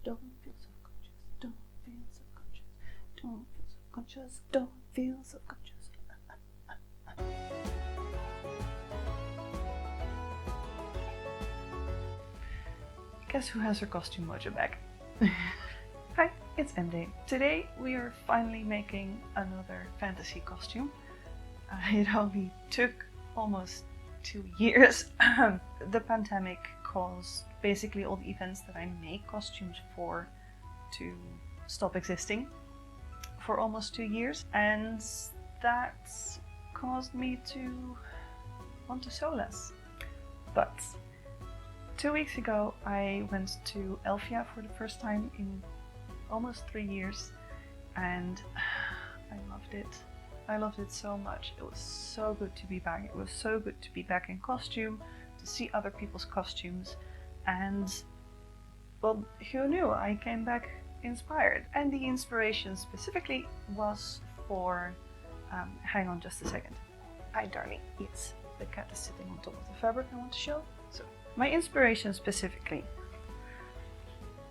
don't feel subconscious, don't feel subconscious, don't feel subconscious, don't feel subconscious. Guess who has her costume mojo back? Hi, it's MJ. Today we are finally making another fantasy costume. It only took almost 2 years. The pandemic caused basically all the events that I make costumes for to stop existing for almost 2 years, and that caused me to want to sew less. But 2 weeks ago I went to Elfia for the first time in almost 3 years, and I loved it. I loved it so much. It was so good to be back. It was so good to be back in costume, to see other people's costumes, and well, who knew? I came back inspired. And the inspiration specifically was for, hang on just a second. Hi darling, yes, the cat is sitting on top of the fabric I want to show. So my inspiration specifically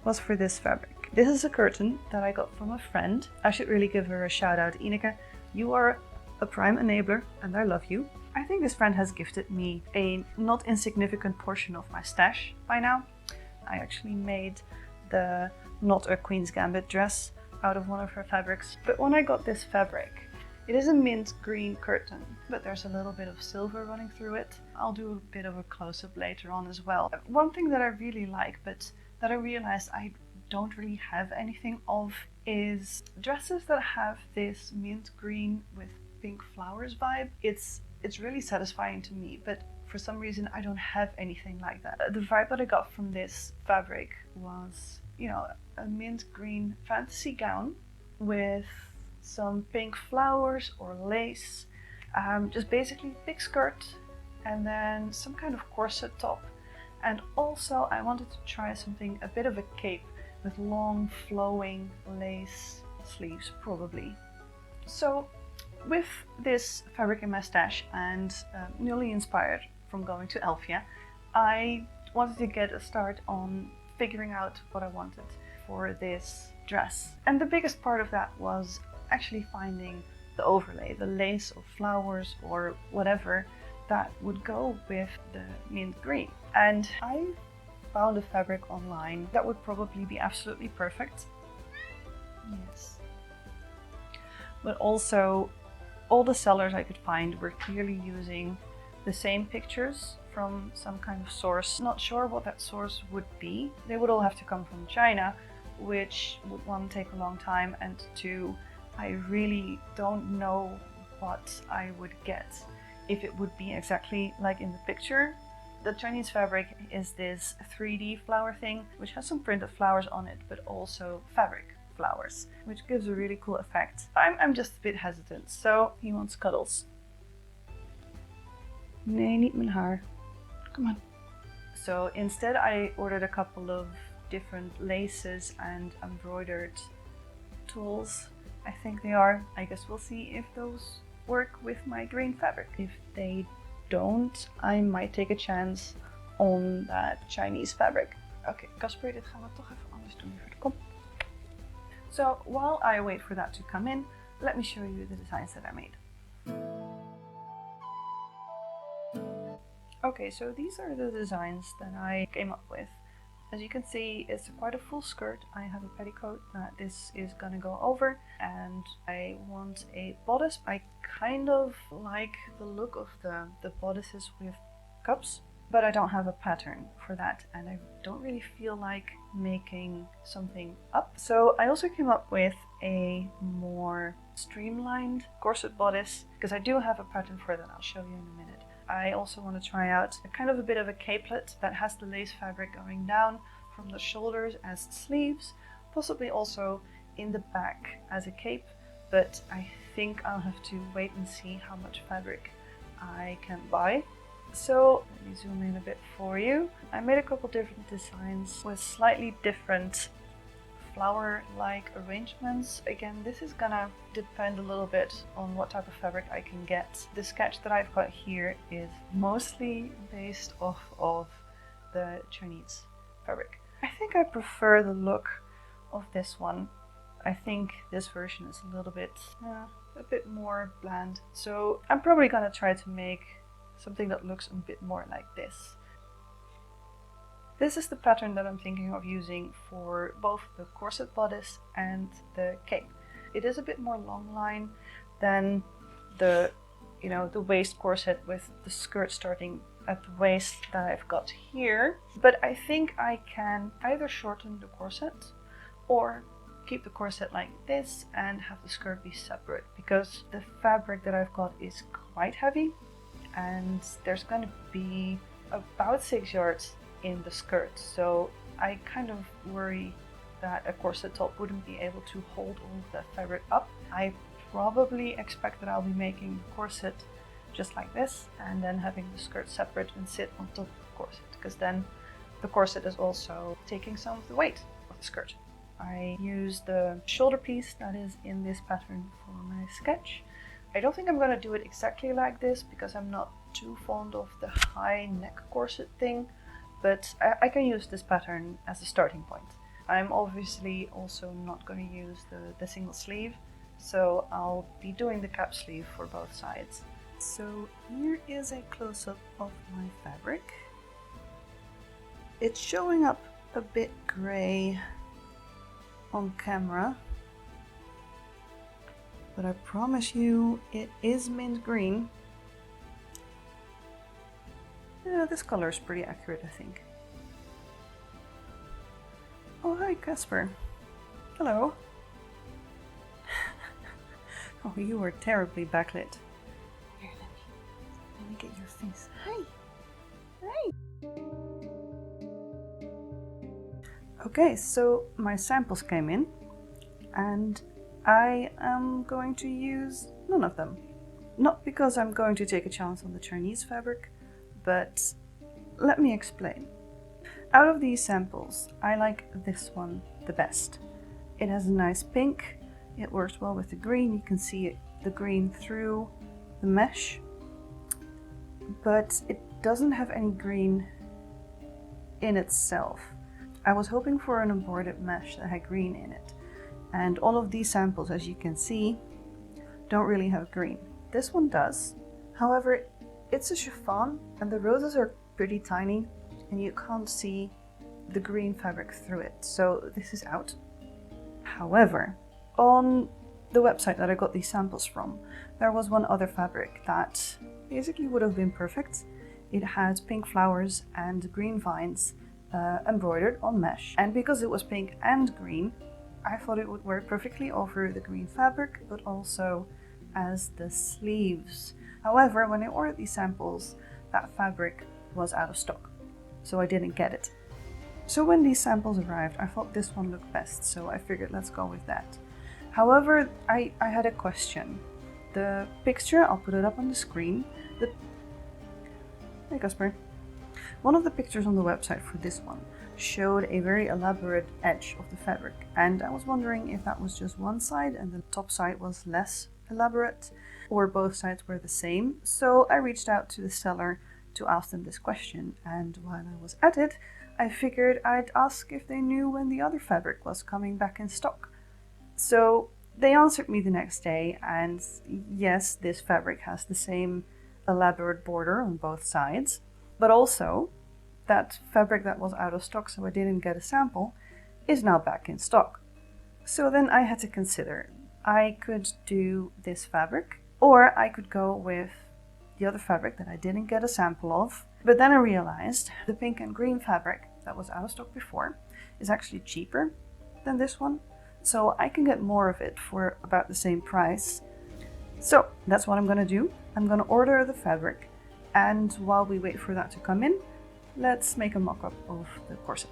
was for this fabric. This is a curtain that I got from a friend. I should really give her a shout out. Ineke, you are a prime enabler and I love you. I think this friend has gifted me a not insignificant portion of my stash by now. I actually made the Not a Queen's Gambit dress out of one of her fabrics. But when I got this fabric, it is a mint green curtain, but there's a little bit of silver running through it. I'll do a bit of a close-up later on as well. One thing that I really like, but that I realized I don't really have anything of, is dresses that have this mint green with pink flowers vibe. It's really satisfying to me, but for some reason I don't have anything like that. The vibe that I got from this fabric was, you know, a mint green fantasy gown with some pink flowers or lace, just basically big skirt and then some kind of corset top. And also I wanted to try something, a bit of a cape with long flowing lace sleeves probably. So with this fabric in my stash and newly inspired from going to Elfia, I wanted to get a start on figuring out what I wanted for this dress. And the biggest part of that was actually finding the overlay, the lace or flowers or whatever that would go with the mint green. And I found a fabric online that would probably be absolutely perfect. Yes. But also all the sellers I could find were clearly using the same pictures from some kind of source. Not sure what that source would be. They would all have to come from China, which would, one, take a long time, and two, I really don't know what I would get if it would be exactly like in the picture. The Chinese fabric is this 3D flower thing, which has some printed flowers on it, but also fabric flowers, which gives a really cool effect. I'm just a bit hesitant, so he wants cuddles. Nee, niet mijn haar. Come on. So instead I ordered a couple of different laces and embroidered tools. I think they are. I guess we'll see if those work with my green fabric. If they don't, I might take a chance on that Chinese fabric. Okay, Casper, dit gaan we toch even anders doen. Kom. So while I wait for that to come in, let me show you the designs that I made. Okay, so these are the designs that I came up with. As you can see, it's quite a full skirt. I have a petticoat that this is gonna go over, and I want a bodice. I kind of like the look of the bodices with cups, but I don't have a pattern for that, and I don't really feel like making something up. So I also came up with a more streamlined corset bodice, because I do have a pattern for that. I'll show you in a minute. I also want to try out a bit of a capelet that has the lace fabric going down from the shoulders as sleeves, possibly also in the back as a cape, but I think I'll have to wait and see how much fabric I can buy. So let me zoom in a bit for you. I made a couple different designs with slightly different flower-like arrangements. Again, this is gonna depend a little bit on what type of fabric I can get. The sketch that I've got here is mostly based off of the Chinese fabric. I think I prefer the look of this one. I think this version is a bit more bland. So I'm probably gonna try to make something that looks a bit more like this. This is the pattern that I'm thinking of using for both the corset bodice and the cape. It is a bit more long line than the waist corset with the skirt starting at the waist that I've got here. But I think I can either shorten the corset or keep the corset like this and have the skirt be separate, because the fabric that I've got is quite heavy and there's going to be about 6 yards in the skirt, so I kind of worry that a corset top wouldn't be able to hold all of that fabric up. I probably expect that I'll be making the corset just like this and then having the skirt separate and sit on top of the corset, because then the corset is also taking some of the weight of the skirt. I use the shoulder piece that is in this pattern for my sketch. I don't think I'm going to do it exactly like this because I'm not too fond of the high neck corset thing, but I can use this pattern as a starting point. I'm obviously also not going to use the single sleeve, so I'll be doing the cap sleeve for both sides. So here is a close-up of my fabric. It's showing up a bit grey on camera, but I promise you it is mint green. Yeah, this color is pretty accurate, I think. Oh, hi Casper. Hello. Oh, you were terribly backlit. Here, let me get your face. Hi. Hi. Okay, so my samples came in and I am going to use none of them. Not because I'm going to take a chance on the Chinese fabric, but let me explain. Out of these samples, I like this one the best. It has a nice pink, it works well with the green, you can see the green through the mesh, but it doesn't have any green in itself. I was hoping for an embroidered mesh that had green in it, and all of these samples, as you can see, don't really have green. This one does. However, it's a chiffon and the roses are pretty tiny and you can't see the green fabric through it, so this is out. However, on the website that I got these samples from, there was one other fabric that basically would have been perfect. It had pink flowers and green vines embroidered on mesh, and because it was pink and green, I thought it would work perfectly over the green fabric, but also as the sleeves. However, when I ordered these samples, that fabric was out of stock, so I didn't get it. So when these samples arrived, I thought this one looked best, so I figured let's go with that. However, I had a question. The picture, I'll put it up on the screen. Hey Casper. One of the pictures on the website for this one showed a very elaborate edge of the fabric, and I was wondering if that was just one side and the top side was less elaborate, or both sides were the same. So I reached out to the seller to ask them this question, and while I was at it, I figured I'd ask if they knew when the other fabric was coming back in stock. So they answered me the next day, and yes, this fabric has the same elaborate border on both sides, but also that fabric that was out of stock, so I didn't get a sample, is now back in stock. So then I had to consider, I could do this fabric, or I could go with the other fabric that I didn't get a sample of. But then I realized the pink and green fabric that was out of stock before is actually cheaper than this one, so I can get more of it for about the same price. So that's what I'm gonna do. I'm gonna order the fabric, and while we wait for that to come in, let's make a mock-up of the corset.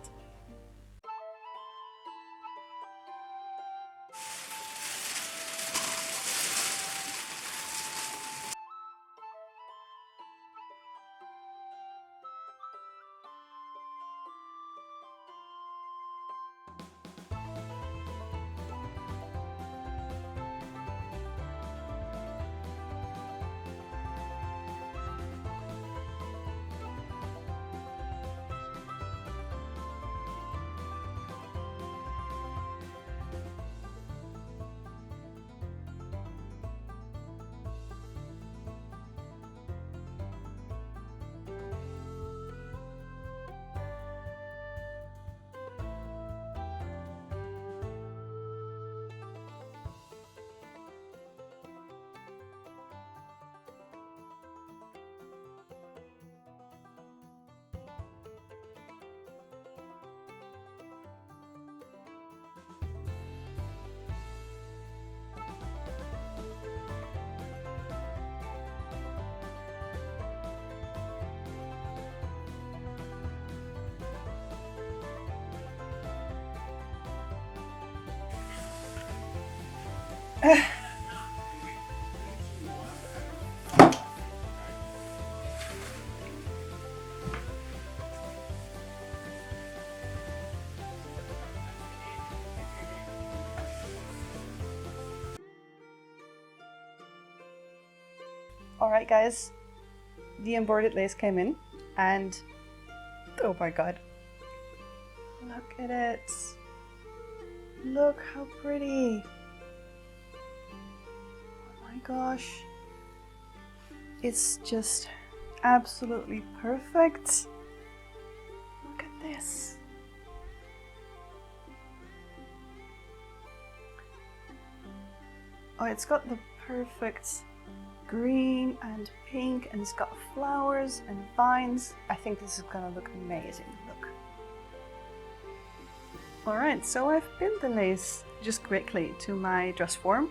Alright guys, the embroidered lace came in and oh my god, look at it, look how pretty, oh my gosh, it's just absolutely perfect, look at this. Oh, it's got the perfect green and pink, and it's got flowers and vines. I think this is gonna look amazing. Look. Alright, so I've pinned the lace just quickly to my dress form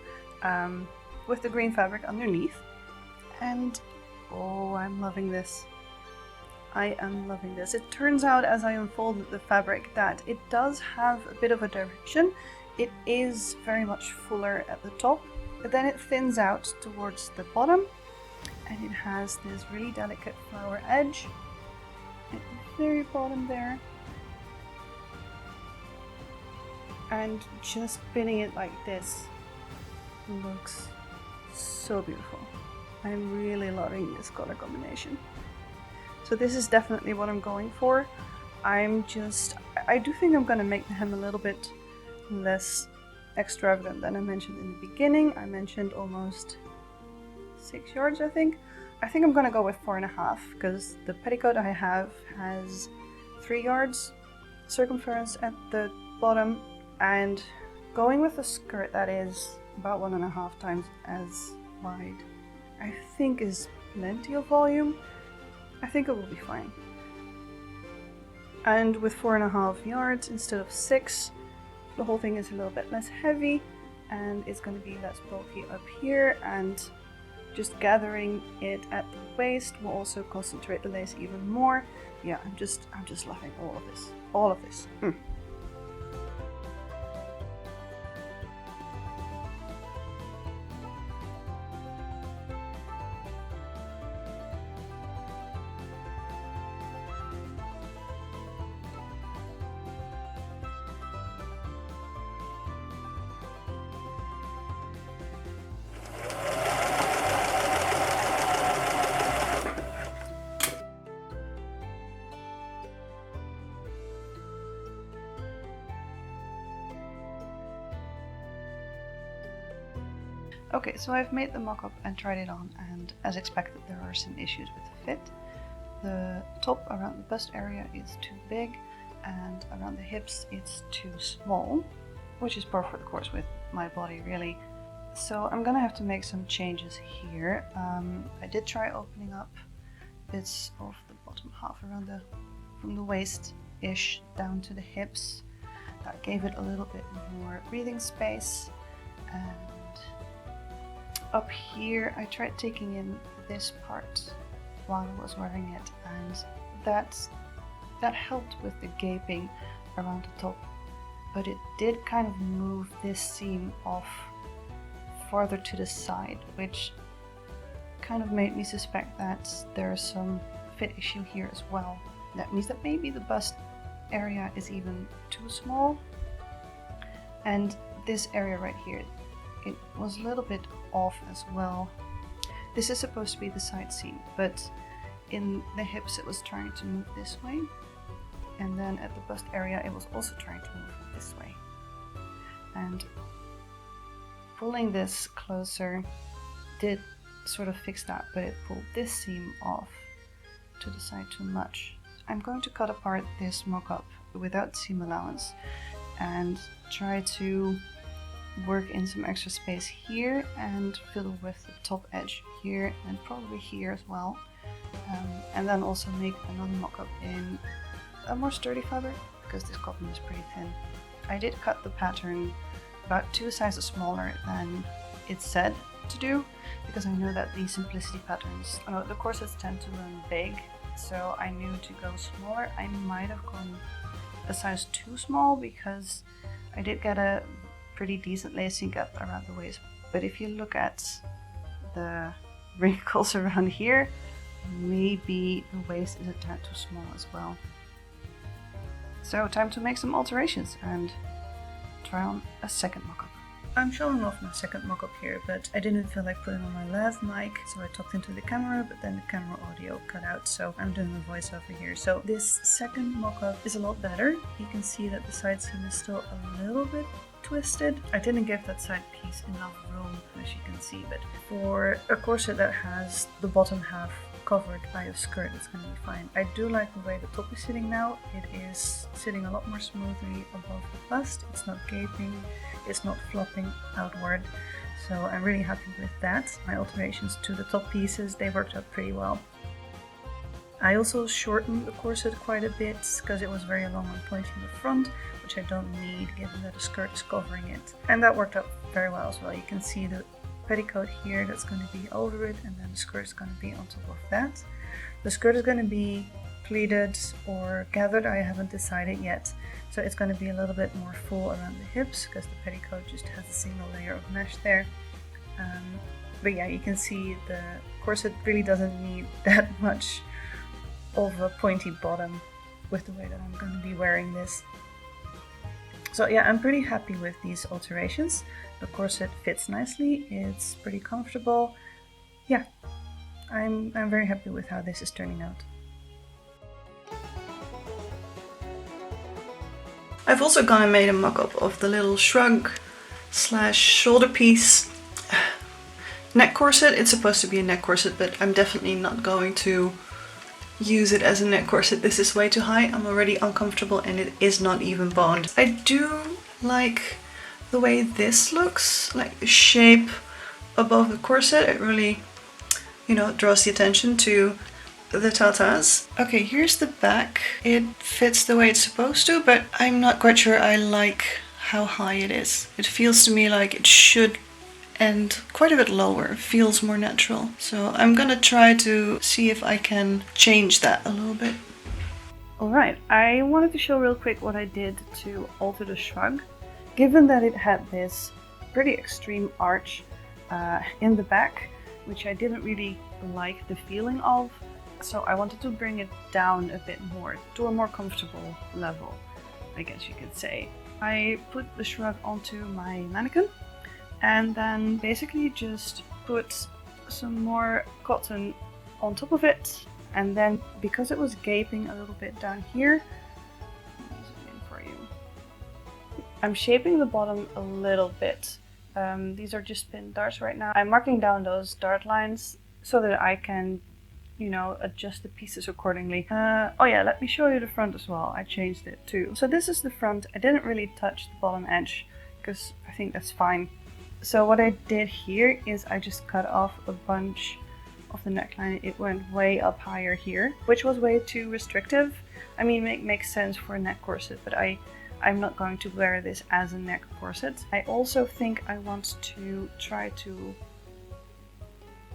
with the green fabric underneath, and oh, I'm loving this. I am loving this. It turns out as I unfolded the fabric that it does have a bit of a direction. It is very much fuller at the top, but then it thins out towards the bottom, and it has this really delicate flower edge at the very bottom there. And just pinning it like this looks so beautiful. I'm really loving this color combination. So this is definitely what I'm going for. I do think I'm going to make the hem a little bit less extravagant than I mentioned in the beginning. I mentioned almost 6 yards, I think. I think I'm gonna go with 4.5 because the petticoat I have has 3 yards circumference at the bottom, and going with a skirt that is about 1.5 times as wide, I think is plenty of volume. I think it will be fine. And with 4.5 yards instead of 6, the whole thing is a little bit less heavy, and it's going to be less bulky up here, and just gathering it at the waist will also concentrate the lace even more. Yeah, I'm just loving all of this. All of this. Okay, so I've made the mock-up and tried it on, and as expected there are some issues with the fit. The top around the bust area is too big, and around the hips it's too small, which is par for the course with my body really. So I'm gonna have to make some changes here. I did try opening up bits of the bottom half around from the waist-ish down to the hips. That gave it a little bit more breathing space. And up here I tried taking in this part while I was wearing it, and that helped with the gaping around the top, but it did kind of move this seam off farther to the side, which kind of made me suspect that there's some fit issue here as well. That means that maybe the bust area is even too small, and this area right here, it was a little bit off as well. This is supposed to be the side seam, but in the hips it was trying to move this way, and then at the bust area it was also trying to move this way. And pulling this closer did sort of fix that, but it pulled this seam off to the side too much. I'm going to cut apart this mock-up without seam allowance and try to work in some extra space here and fiddle with the top edge here and probably here as well, and then also make another mock-up in a more sturdy fabric because this cotton is pretty thin. I did cut the pattern about 2 sizes smaller than it said to do, because I know that these simplicity patterns, the corsets tend to run big, so I knew to go smaller. I might have gone a size too small because I did get a pretty decent lacing gap around the waist But if you look at the wrinkles around here, maybe the waist is a tad too small as well. So time to make some alterations and try on a second mock-up. I'm showing off my second mock-up here, but I didn't feel like putting on my lav mic, so I talked into the camera, but then the camera audio cut out, so I'm doing a voiceover here. So this second mock-up is a lot better. You can see that the side seam is still a little bit twisted. I didn't give that side piece enough room, as you can see, but for a corset that has the bottom half covered by a skirt, it's going to be fine. I do like the way the top is sitting now. It is sitting a lot more smoothly above the bust. It's not gaping, it's not flopping outward, so I'm really happy with that. My alterations to the top pieces, they worked out pretty well. I also shortened the corset quite a bit because it was very long and pointy in the front, which I don't need given that the skirt is covering it. And that worked out very well as well. You can see the petticoat here that's going to be over it, and then the skirt is going to be on top of that. The skirt is going to be pleated or gathered, I haven't decided yet. So it's going to be a little bit more full around the hips because the petticoat just has a single layer of mesh there. But yeah, you can see the corset really doesn't need that much of a pointy bottom with the way that I'm going to be wearing this. So yeah, I'm pretty happy with these alterations. The corset fits nicely, it's pretty comfortable. Yeah, I'm very happy with how this is turning out. I've also gone and made a mock-up of the little shrug slash shoulder piece neck corset. It's supposed to be a neck corset, but I'm definitely not going to use it as a neck corset. This is way too high. I'm already uncomfortable and it is not even boned. I do like the way this looks, like the shape above the corset. It really, you know, draws the attention to the tatas. Okay, here's the back. It fits the way it's supposed to, but I'm not quite sure I like how high it is. It feels to me like it should end quite a bit lower. It feels more natural. So I'm gonna try to see if I can change that a little bit. Alright, I wanted to show real quick what I did to alter the shrug. Given that it had this pretty extreme arch in the back, which I didn't really like the feeling of, so I wanted to bring it down a bit more, to a more comfortable level, I guess you could say. I put the shrug onto my mannequin and then basically just put some more cotton on top of it, and then because it was gaping a little bit down here, let me zoom in for you. I'm shaping the bottom a little bit. These are just pin darts right now. I'm marking down those dart lines so that I can, you know, adjust the pieces accordingly. Oh yeah, let me show you the front as well. I changed it too. So this is the front. I didn't really touch the bottom edge because I think that's fine. So what I did here is I just cut off a bunch of the neckline. It went way up higher here, which was way too restrictive. I mean, it makes sense for a neck corset, but I'm not going to wear this as a neck corset. I also think I want to try to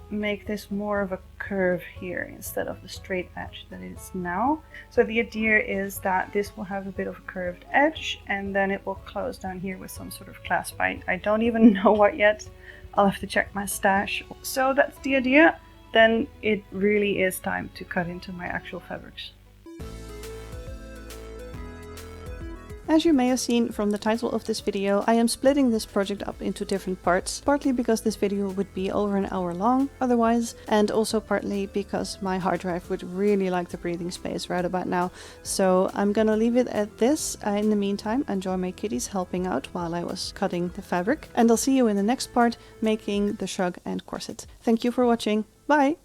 make this more of a curve here instead of the straight edge that it is now. So the idea is that this will have a bit of a curved edge and then it will close down here with some sort of clasp. I don't even know what yet. I'll have to check my stash. So that's the idea. Then it really is time to cut into my actual fabrics. As you may have seen from the title of this video, I am splitting this project up into different parts, partly because this video would be over an hour long otherwise, and also partly because my hard drive would really like the breathing space right about now. So I'm gonna leave it at this. In the meantime, enjoy my kitties helping out while I was cutting the fabric, and I'll see you in the next part making the shrug and corset. Thank you for watching. Bye!